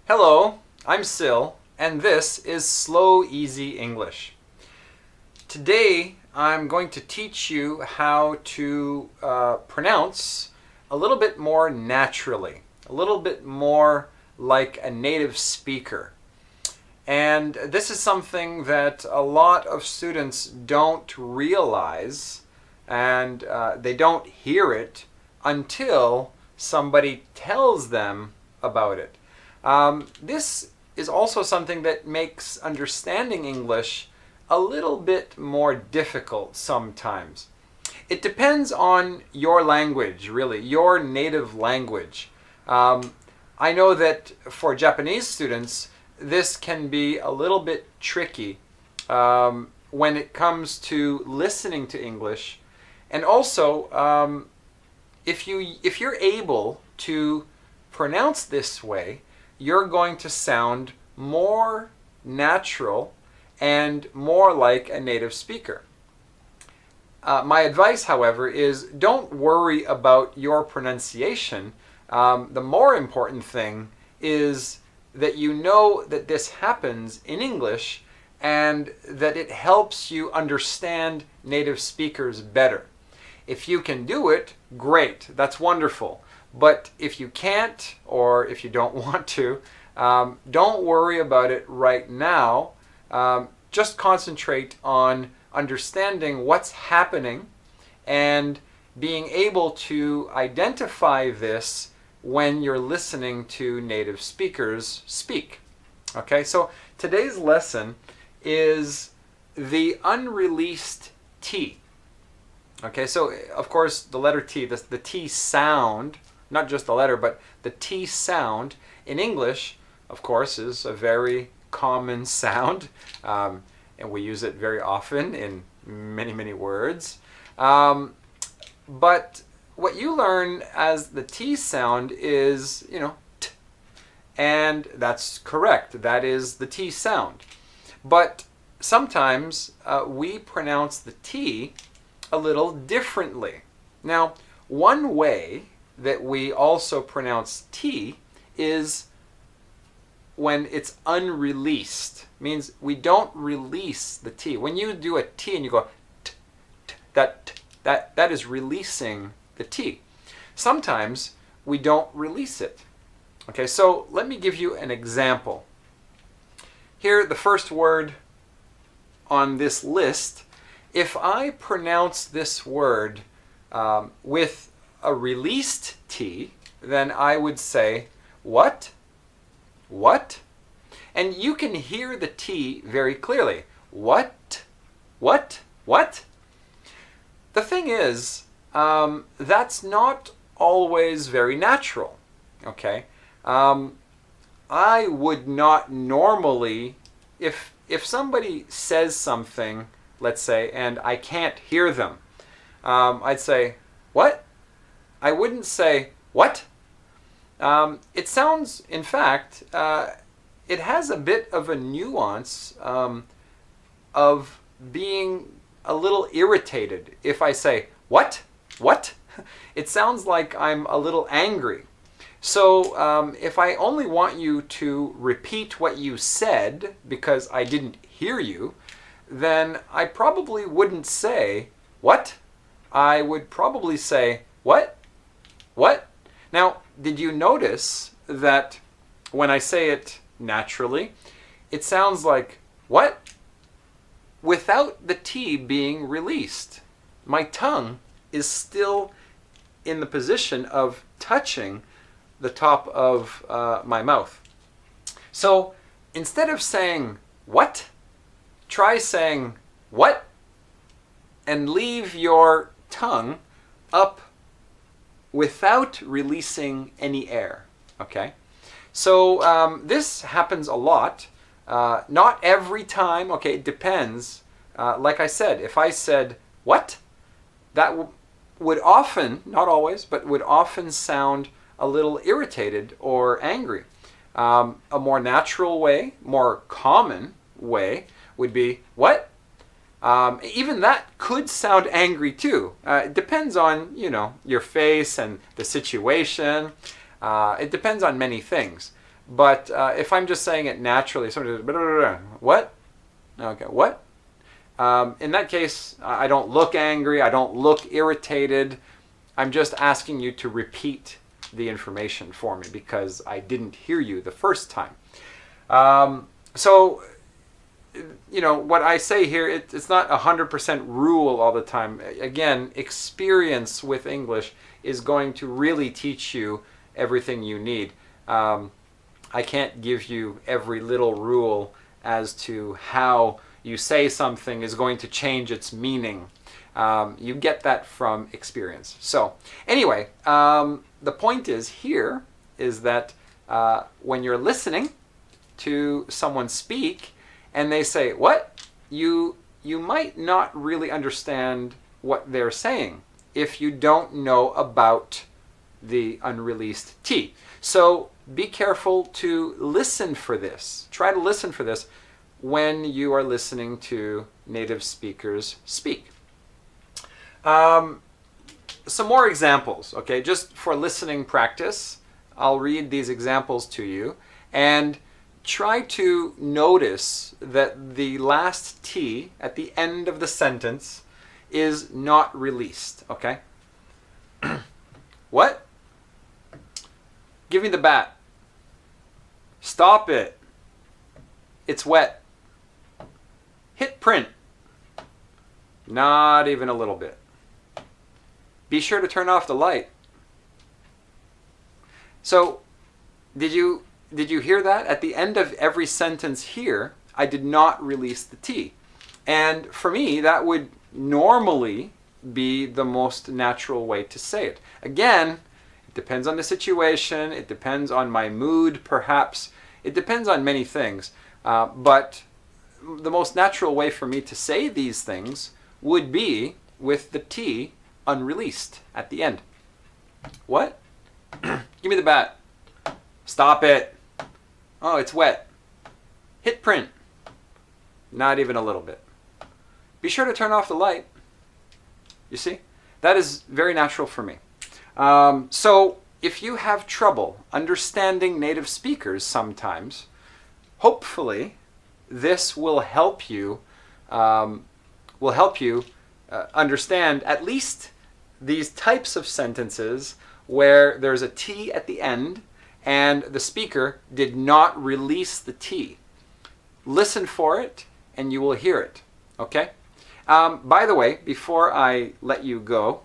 Hello, I'm Sil, and this is Slow Easy English. Today, I'm going to teach you how to pronounce a little bit more naturally, a little bit more like a native speaker. And this is something that a lot of students don't realize, and they don't hear it until somebody tells them about it. This is also something that makes understanding English a little bit more difficult sometimes. It depends on your language, really, your native language. I know that for Japanese students, this can be a little bit tricky when it comes to listening to English. And also, if you're able to pronounce this way, you're going to sound more natural and more like a native speaker. My advice, however, is don't worry about your pronunciation. The more important thing is that you know that this happens in English and that it helps you understand native speakers better. If you can do it, great, that's wonderful. But if you can't, or if you don't want to, don't worry about it right now. Just concentrate on understanding what's happening and being able to identify this when you're listening to native speakers speak. Okay, so today's lesson is the unreleased T. Okay, so of course the letter T, the T sound, not just the letter, but the T sound in English, of course, is a very common sound, and we use it very often in many, many words. But what you learn as the T sound is, T. And that's correct. That is the T sound. But sometimes we pronounce the T a little differently. Now, one way that we also pronounce T is when it's unreleased. Means we don't release the T. When you do a T and you go t, t, that is releasing the T. Sometimes we don't release it. Okay, so let me give you an example. Here, the first word on this list, if I pronounce this word with a released T, then I would say, what? What? And you can hear the T very clearly. What? What? What? The thing is, that's not always very natural. Okay? I would not normally, if somebody says something, let's say, and I can't hear them, I'd say, what? I wouldn't say, what? It sounds, in fact, it has a bit of a nuance of being a little irritated. If I say, what? What? It sounds like I'm a little angry. So if I only want you to repeat what you said because I didn't hear you, then I probably wouldn't say, what? I would probably say, what? What? Now, did you notice that when I say it naturally, it sounds like, what? Without the T being released. My tongue is still in the position of touching the top of my mouth. So instead of saying, what? Try saying, what? And leave your tongue up without releasing any air. Okay? So this happens a lot. Not every time. Okay, it depends. Like I said, if I said, what? That would often, not always, but would often sound a little irritated or angry. A more natural way, more common way would be, what? Even that could sound angry too. It depends on, your face and the situation. It depends on many things. But if I'm just saying it naturally, somebody goes, what? Okay, what? In that case, I don't look angry, I don't look irritated. I'm just asking you to repeat the information for me because I didn't hear you the first time. So, you know, what I say here, it's not 100% rule all the time. Again, experience with English is going to really teach you everything you need. I can't give you every little rule as to how you say something is going to change its meaning. You get that from experience. So anyway, the point is here is that when you're listening to someone speak and they say, what? You might not really understand what they're saying if you don't know about the unreleased T. So be careful to listen for this. Try to listen for this when you are listening to native speakers speak. Some more examples, okay? Just for listening practice, I'll read these examples to you and try to notice that the last T at the end of the sentence is not released, okay? What? Give me the bat. Stop it. It's wet. Hit print. Not even a little bit. Be sure to turn off the light. So, did you hear that? At the end of every sentence here, I did not release the T. And for me, that would normally be the most natural way to say it. Again, it depends on the situation, it depends on my mood perhaps, it depends on many things. But the most natural way for me to say these things would be with the T unreleased at the end. What? Give me the bat. Stop it. Oh, it's wet. Hit print. Not even a little bit. Be sure to turn off the light. You see? That is very natural for me. So if you have trouble understanding native speakers sometimes, hopefully this will help you understand at least these types of sentences where there's a T at the end and the speaker did not release the T. Listen for it and you will hear it, okay? By the way, before I let you go,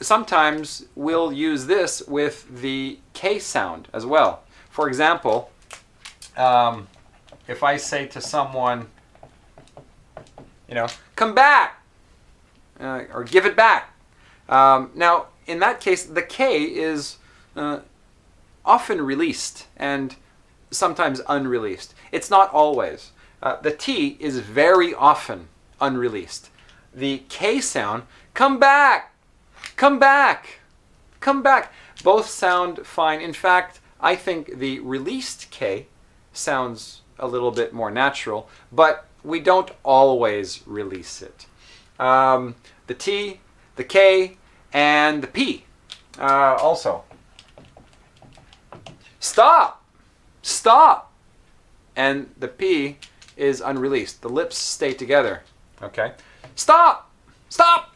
sometimes we'll use this with the K sound as well. For example, if I say to someone, you know, come back, or give it back. Now, in that case, the K is often released and sometimes unreleased. It's not always. The T is very often unreleased. The K sound, come back, come back, come back, both sound fine. In fact, I think the released K sounds a little bit more natural, but we don't always release it. The T, the K, and the P also. Stop! Stop! And the P is unreleased. The lips stay together. Okay? Stop! Stop!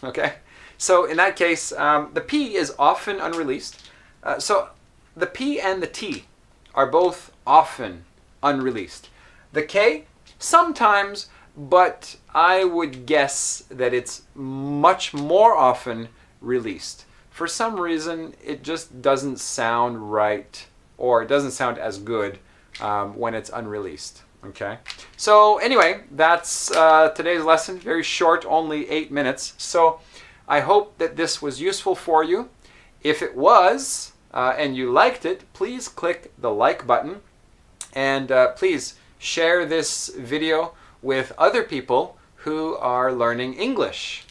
Okay? So in that case, the P is often unreleased. So the P and the T are both often unreleased. The K, sometimes, but I would guess that it's much more often released. For some reason, it just doesn't sound right, or it doesn't sound as good when it's unreleased. Okay? So anyway, that's today's lesson. Very short, only 8 minutes. So I hope that this was useful for you. If it was, and you liked it, please click the like button. And please share this video with other people who are learning English.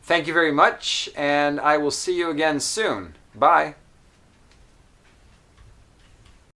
Thank you very much, and I will see you again soon. Bye.